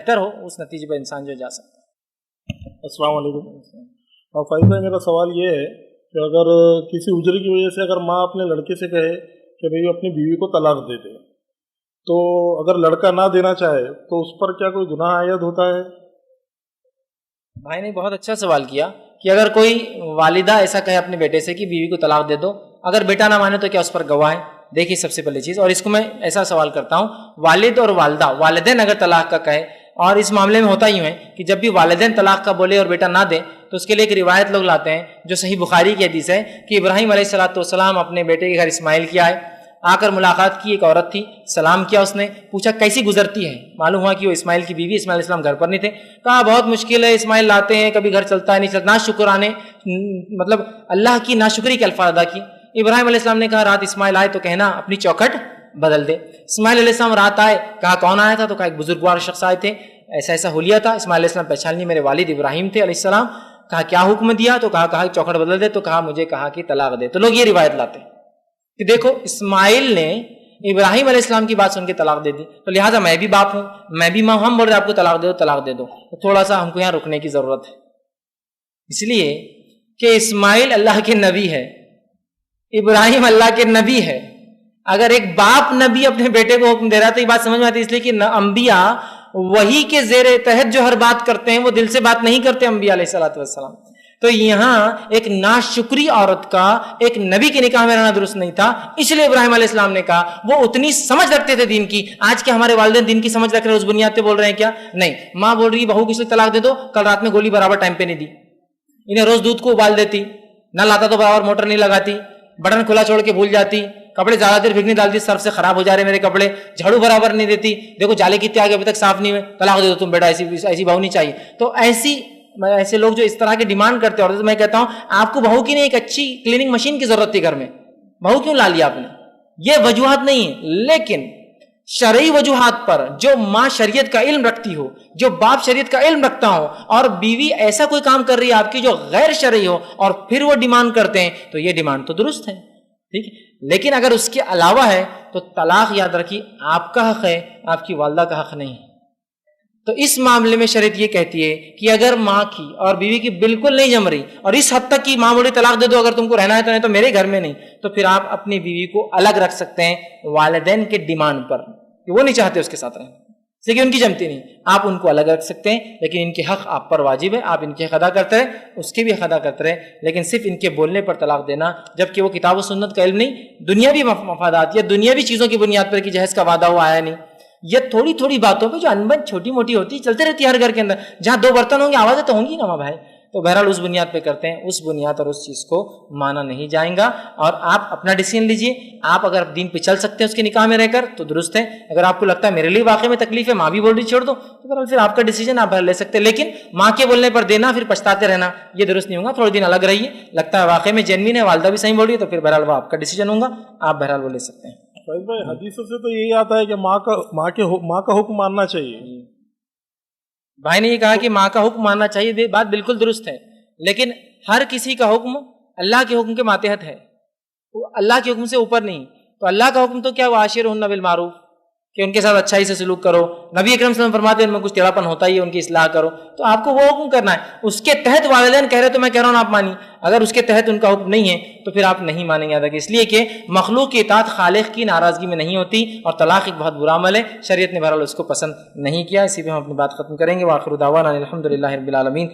बेहतर हो, उस नतीजे पर इंसान जो जा सकता है। अस्सलाम वालेकुम। फैज़ भाई, मेरा सवाल ये है कि अगर किसी उजरी की वजह से अगर माँ अपने लड़के से कहे कि भाई अपनी बीवी को तलाक दे दे, तो अगर लड़का ना देना चाहे तो उस पर क्या कोई गुनाह आयद होता है? भाई ने बहुत अच्छा सवाल किया कि अगर कोई वालिदा ऐसा कहे अपने बेटे से कि बीवी को तलाक दे दो, अगर बेटा ना माने तो क्या उस पर गवाह है? देखिए, सबसे पहली चीज, और इसको मैं ऐसा सवाल करता हूँ, वालिद और वालदा, वालिदैन अगर तलाक का कहे, और इस मामले में होता यूं है कि जब भी वालिदैन तलाक का बोले और बेटा ना दे, तो उसके लिए एक रिवायत लोग लाते हैं जो सही बुखारी की हदीस है कि इब्राहिम अलैहिस्सलाम अपने बेटे के घर इस्माइल के आए, आकर मुलाकात की, एक औरत थी, सलाम किया, उसने पूछा कैसी गुजरती है, मालूम हुआ कि वो इस्माइल की बीवी, इस्माइल अलैहिस्सलाम घर पर नहीं थे, कहा बहुत मुश्किल है, इस्माइल लाते हैं, कभी घर चलता है नहीं चलता, ना शुक्राने, मतलब अल्लाह की नाशुक्री के अल्फाज अदा की। इब्राहिम अलैहिस्सलाम ने कहा रात इस्माइल आए तो कहना अपनी चौखट बदल दे। इस्माइल अलैहिस्सलाम रात आए, कहा कौन आया था, तो कहा एक बुजुर्गवार शख्स आए थे, ऐसा ऐसा हुलिया था। इस्माइल अलैहिस्सलाम पहचान ली, मेरे वालिद इब्राहिम थे अलैहिस्सलाम। कहा क्या हुक्म दिया, तो कहा चौखट बदल दे, तो कहा मुझे कहा कि तलाक दे। तो लोग ये रिवायत लाते हैं कि देखो इस्माइल ने इब्राहिम अलैहिस्सलाम की बात सुन के तलाक दे दी, तो लिहाजा मैं भी बाप हूं, मैं भी मां, हम बोल रहे आपको तलाक दे दो, तलाक दे दो। तो थोड़ा सा हमको यहाँ रुकने की जरूरत है, इसलिए कि इस्माइल अल्लाह के नबी है, इब्राहिम अल्लाह के नबी है। अगर एक बाप नबी अपने बेटे को हुक्म दे रहा है तो ये बात समझ में आती है, इसलिए कि अंबिया वही के जेर तहत जो हर बात करते हैं वो दिल से बात नहीं करते अंबिया अलैहिस्सलातु वस्सलाम। तो यहां एक नाशुक्री औरत का एक नबी के निकाह में रहना दुरुस्त नहीं था, इसलिए इब्राहिम अलैहिस्सलाम ने कहा, वो उतनी समझ रखते थे दीन की। आज के हमारे वालिदैन दीन की समझ रख रहे हैं, उस बुनियाद पे बोल रहे हैं क्या? नहीं, माँ बोल रही है बहू किसी तलाक दे दो, कल रात में गोली बराबर टाइम पे नहीं दी, इन्हें रोज दूध को उबाल देती, ना लाता तो बराबर मोटर नहीं लगाती, बटन खुला छोड़ के भूल जाती, कपड़े ज्यादा देर भिगने डालती, सर्फ से खराब हो जा रहे मेरे कपड़े, झाड़ू बराबर नहीं देती, देखो जाले कितने आगे अभी तक साफ नहीं हुए, तलाक दे दो तुम बेटा, ऐसी बहू नहीं चाहिए। तो ऐसे लोग जो इस तरह की डिमांड करते हैं, और तो मैं कहता हूं आपको बहू की नहीं एक अच्छी क्लीनिंग मशीन की जरूरत थी घर में, बहू क्यों ला लिया आपने? ये वजूहात नहीं है, लेकिन शरई वजूहात पर जो माँ शरीयत का इल्म रखती हो, जो बाप शरीयत का इल्म रखता हो, और बीवी ऐसा कोई काम कर रही है आपकी जो गैर शरई हो, और फिर वो डिमांड करते हैं, तो ये डिमांड तो दुरुस्त है, ठीक है। लेकिन अगर उसके अलावा है तो तलाक याद रखिए आपका हक है, आपकी वालदा का हक नहीं है। तो इस मामले में शरीयत ये कहती है कि अगर माँ की और बीवी की बिल्कुल नहीं जम रही, और इस हद तक की माँ बोली तलाक दे दो, अगर तुमको रहना है तो नहीं तो मेरे घर में नहीं, तो फिर आप अपनी बीवी को अलग रख सकते हैं वालिदैन के डिमांड पर, कि वो नहीं चाहते उसके साथ रहें, लेकिन उनकी जमती नहीं, आप उनको अलग रख सकते हैं, लेकिन इनके हक आप पर वाजिब है, आप इनके हक अदा करते रहे, उसके भी हक अदा करते रहे, लेकिन सिर्फ इनके बोलने पर तलाक देना, जबकि वो किताब और सुन्नत का इल्म नहीं, दुनियावी मफादात या दुनियावी चीजों की बुनियाद पर कि जहेज का वादा हुआ आया नहीं, ये थोड़ी थोड़ी बातों पे जो अनबन छोटी मोटी होती चलते रहती है हर घर के अंदर, जहां दो बर्तन होंगे आवाजें तो होंगी ना माँ भाई, तो बहरहाल उस बुनियाद पे करते हैं, उस बुनियाद और उस चीज को माना नहीं जाएगा। और आप अपना डिसीजन लीजिए, आप अगर दीन पे चल सकते हैं उसके निकाह में रहकर तो दुरुस्त है, अगर आपको लगता है मेरे लिए वाकई में तकलीफ है, माँ भी बोल रही छोड़ दो, तो बहरहाल फिर आपका डिसीजन आप ले सकते हैं, लेकिन माँ के बोलने पर देना फिर पछताते रहना ये दुरुस्त नहीं होगा। थोड़े दिन अलग रहिए, लगता है वाकई में जेन्युइन है, वालदा भी सही बोल रही है, तो फिर बहरहाल वो आपका डिसीजन होगा, आप बहरहाल वो ले सकते हैं। भाई हदीसों से तो यही आता है कि माँ का हुक्म मानना चाहिए। भाई ने ये कहा कि माँ का हुक्म मानना चाहिए, बात बिल्कुल दुरुस्त है, लेकिन हर किसी का हुक्म अल्लाह के हुक्म के मातहत है, वो अल्लाह के हुक्म से ऊपर नहीं। तो अल्लाह का हुक्म तो क्या, वाशिरुहुन्ना बिल मारूफ, कि उनके साथ अच्छाई से सलूक करो, नबी अकरम सल्लल्लाहु अलैहि वसल्लम फरमाते हैं उनमें कुछ टेढ़ापन होता ही है, उनकी इस्लाह करो, तो आपको वो हुक्म करना है। उसके तहत वालिदैन कह रहे तो मैं कह रहा हूँ आप मानिए, अगर उसके तहत उनका हुक्म नहीं है तो फिर आप नहीं मानेंगे याद रखिए, इसलिए कि मखलूक की इताअत खालिक की नाराजगी में नहीं होती, और तलाक एक बहुत बुरा अमल है, शरीयत ने बहरहाल उसको पसंद नहीं किया। इसी पे हम अपनी बात खत्म करेंगे। व आखिरु दावाना अनिल हम्दुलिल्लाहि रब्बिल आलमीन।